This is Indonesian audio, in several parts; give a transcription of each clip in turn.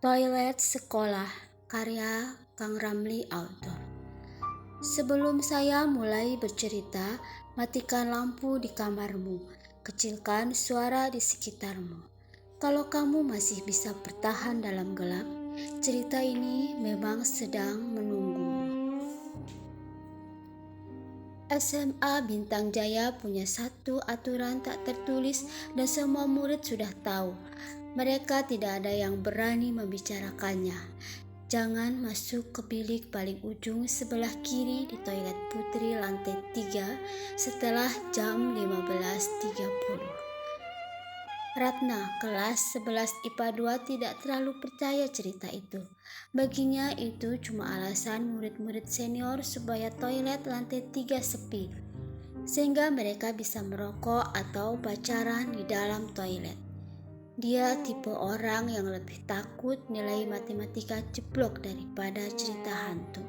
Toilet Sekolah, karya Kang Ramli Autor. Sebelum saya mulai bercerita, matikan lampu di kamarmu, kecilkan suara di sekitarmu. Kalau kamu masih bisa bertahan dalam gelap, cerita ini memang sedang menunggumu. SMA Bintang Jaya punya satu aturan tak tertulis dan semua murid sudah tahu. Mereka tidak ada yang berani membicarakannya. Jangan masuk ke bilik paling ujung sebelah kiri di toilet putri lantai 3 setelah jam 15.30. Ratna, kelas 11 IPA 2 tidak terlalu percaya cerita itu. Baginya itu cuma alasan murid-murid senior supaya toilet lantai 3 sepi, sehingga mereka bisa merokok atau pacaran di dalam toilet. Dia tipe orang yang lebih takut nilai matematika jeblok daripada cerita hantu.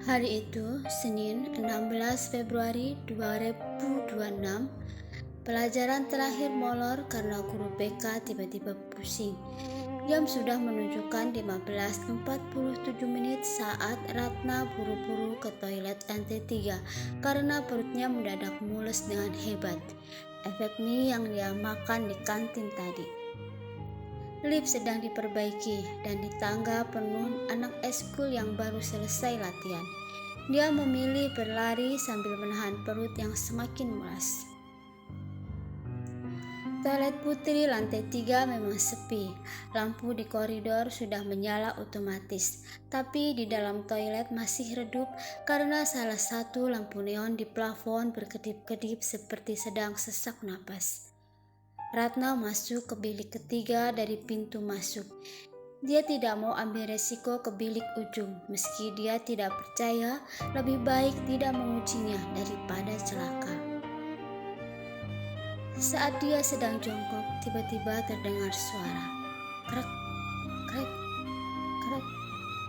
Hari itu, Senin 16 Februari 2026, pelajaran terakhir molor karena guru BK tiba-tiba pusing. Jam sudah menunjukkan 15.47 saat Ratna buru-buru ke toilet lantai 3 karena perutnya mendadak mules dengan hebat. Efek mie yang dia makan di kantin tadi. Lift sedang diperbaiki dan di tangga penuh anak eskul yang baru selesai latihan. Dia memilih berlari sambil menahan perut yang semakin mulas. Toilet putri lantai 3 memang sepi. Lampu di koridor sudah menyala otomatis, tapi di dalam toilet masih redup karena salah satu lampu neon di plafon berkedip-kedip seperti sedang sesak napas. Ratna masuk ke bilik ketiga dari pintu masuk. Dia tidak mau ambil resiko ke bilik ujung, meski dia tidak percaya, lebih baik tidak mengujinya daripada celaka. Saat dia sedang jongkok, tiba-tiba terdengar suara krek, krek, krek,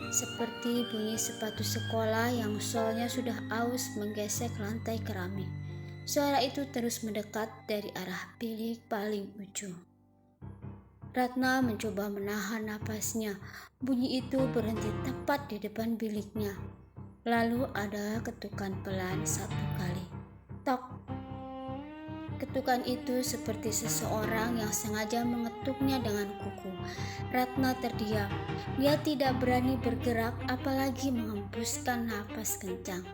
seperti bunyi sepatu sekolah yang solnya sudah aus menggesek lantai keramik. Suara itu terus mendekat dari arah bilik paling ujung. Ratna mencoba menahan napasnya. Bunyi itu berhenti tepat di depan biliknya. Lalu ada ketukan pelan satu kali. Tok. Ketukan itu seperti seseorang yang sengaja mengetuknya dengan kuku. Ratna terdiam. Dia tidak berani bergerak, apalagi menghembuskan napas kencang.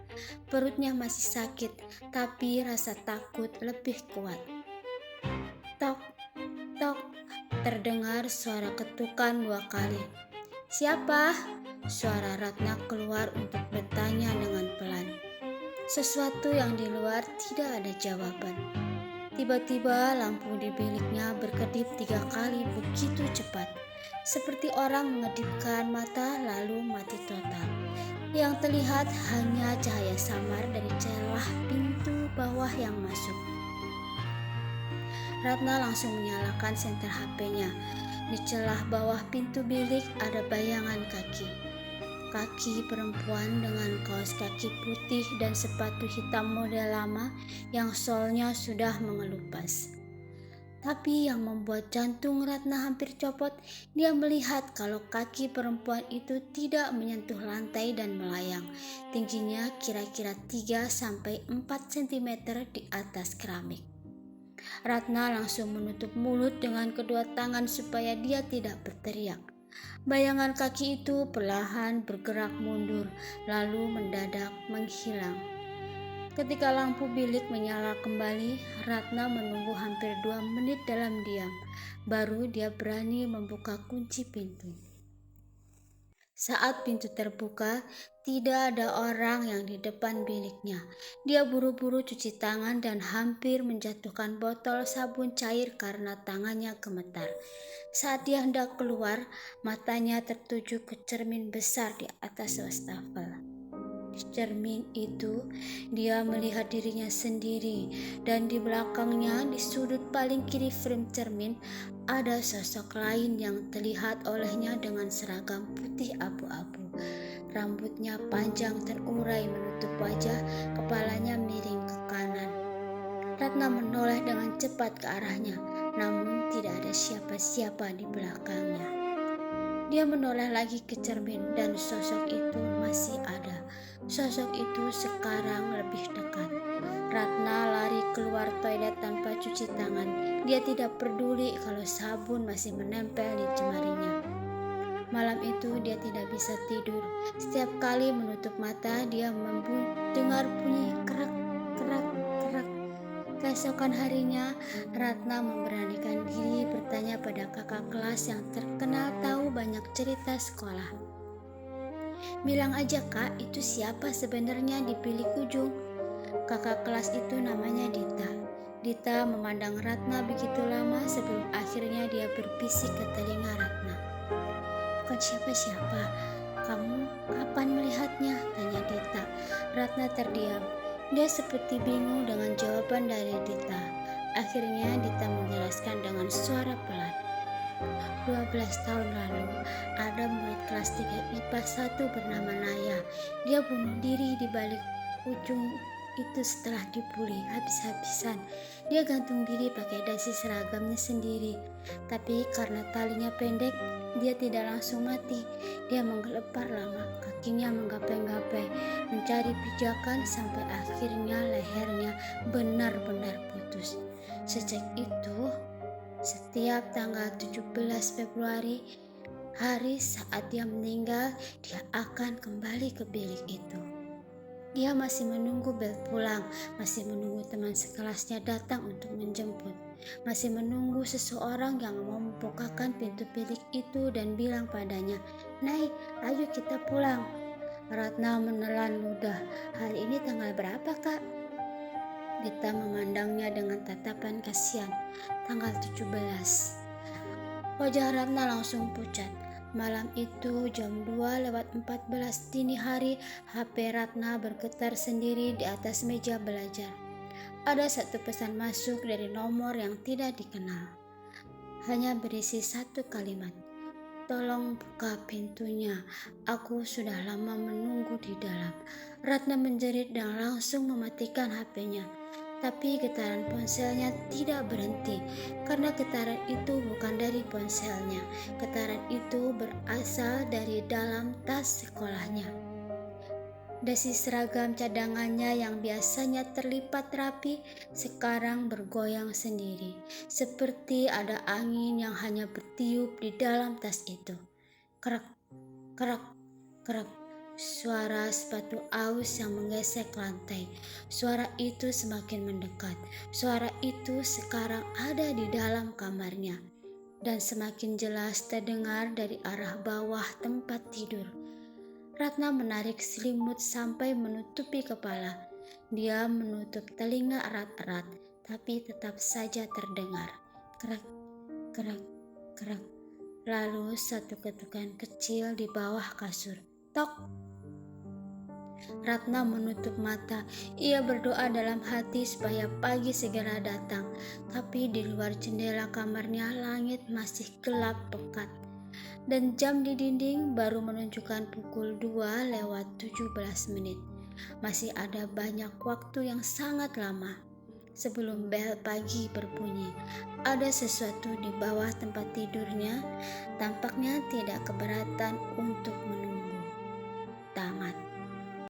Perutnya masih sakit, tapi rasa takut lebih kuat. Tok, tok, terdengar suara ketukan 2 kali. Siapa? Suara Ratna keluar untuk bertanya dengan pelan. Sesuatu yang di luar tidak ada jawaban. Tiba-tiba lampu di biliknya berkedip 3 kali begitu cepat, seperti orang mengedipkan mata lalu mati total. Yang terlihat hanya cahaya samar dari celah pintu bawah yang masuk. Ratna langsung menyalakan senter HP-nya. Di celah bawah pintu bilik ada bayangan kaki. Kaki perempuan dengan kaos kaki putih dan sepatu hitam model lama yang solnya sudah mengelupas. Tapi yang membuat jantung Ratna hampir copot, dia melihat kalau kaki perempuan itu tidak menyentuh lantai dan melayang. Tingginya kira-kira 3-4 cm di atas keramik. Ratna langsung menutup mulut dengan kedua tangan supaya dia tidak berteriak. Bayangan kaki itu perlahan bergerak mundur, lalu mendadak menghilang. Ketika lampu bilik menyala kembali, Ratna menunggu hampir 2 menit dalam diam. Baru dia berani membuka kunci pintu. Saat pintu terbuka, tidak ada orang yang di depan biliknya. Dia buru-buru cuci tangan dan hampir menjatuhkan botol sabun cair karena tangannya gemetar. Saat dia hendak keluar, matanya tertuju ke cermin besar di atas wastafel. Di cermin itu, dia melihat dirinya sendiri, dan di belakangnya, di sudut paling kiri frame cermin, ada sosok lain yang terlihat olehnya dengan seragam putih abu-abu. Rambutnya panjang terurai menutup wajah, kepalanya miring ke kanan. Ratna menoleh dengan cepat ke arahnya, namun tidak ada siapa-siapa di belakangnya. Dia menoleh lagi ke cermin dan sosok itu masih ada. Sosok itu sekarang lebih dekat. Ratna lari keluar toilet tanpa cuci tangan. Dia tidak peduli kalau sabun masih menempel di jemarinya. Malam itu dia tidak bisa tidur. Setiap kali menutup mata, dia dengar bunyi kerak, kerak, kerak. Keesokan harinya, Ratna memberanikan diri bertanya pada kakak kelas yang terkenal tahu banyak cerita sekolah. "Bilang aja kak, itu siapa sebenarnya di bilik ujung?" Kakak kelas itu namanya Dita. Dita memandang Ratna begitu lama sebelum akhirnya dia berbisik ke telinga Ratna. "Bukan siapa-siapa. Kamu kapan melihatnya?" tanya Dita. Ratna terdiam. Dia seperti bingung dengan jawaban dari Dita. Akhirnya Dita menjelaskan dengan suara pelan. 12 tahun lalu, ada murid kelas 3 IPA 1 bernama Naya. Dia bunuh diri di balik ujung itu setelah dibully habis-habisan. Dia gantung diri pakai dasi seragamnya sendiri. Tapi karena talinya pendek, dia tidak langsung mati. Dia menggelepar lama, kakinya menggapai-gapai, mencari pijakan sampai akhirnya lehernya benar-benar putus. Sejak itu, setiap tanggal 17 Februari, hari saat dia meninggal, dia akan kembali ke bilik itu. Dia masih menunggu bel pulang, masih menunggu teman sekelasnya datang untuk menjemput, masih menunggu seseorang yang mau membukakan pintu bilik itu dan bilang padanya, "Naik, ayo kita pulang." Ratna menelan ludah. "Hari ini tanggal berapa, Kak?" Dita memandangnya dengan tatapan kasihan. "Tanggal 17. Wajah Ratna langsung pucat. Malam itu jam 2:14 dini hari, HP Ratna bergetar sendiri di atas meja belajar. Ada satu pesan masuk dari nomor yang tidak dikenal. Hanya berisi satu kalimat. "Tolong buka pintunya, aku sudah lama menunggu di dalam." Ratna menjerit dan langsung mematikan HP-nya. Tapi getaran ponselnya tidak berhenti, karena getaran itu bukan dari ponselnya. Getaran itu berasal dari dalam tas sekolahnya. Dasi seragam cadangannya yang biasanya terlipat rapi, sekarang bergoyang sendiri, seperti ada angin yang hanya bertiup di dalam tas itu. Kerak, kerak, kerak. Suara sepatu aus yang menggesek lantai. Suara itu semakin mendekat. Suara itu sekarang ada di dalam kamarnya dan semakin jelas terdengar dari arah bawah tempat tidur. Ratna menarik selimut sampai menutupi kepala. Dia menutup telinga erat-erat, tapi tetap saja terdengar kerak, kerak, kerak. Lalu satu ketukan kecil di bawah kasur. Tok. Ratna menutup mata. Ia berdoa dalam hati supaya pagi segera datang. Tapi di luar jendela kamarnya langit masih gelap pekat. Dan jam di dinding baru menunjukkan pukul 2:17. Masih ada banyak waktu yang sangat lama. Sebelum bel pagi berbunyi, ada sesuatu di bawah tempat tidurnya. Tampaknya tidak keberatan untuk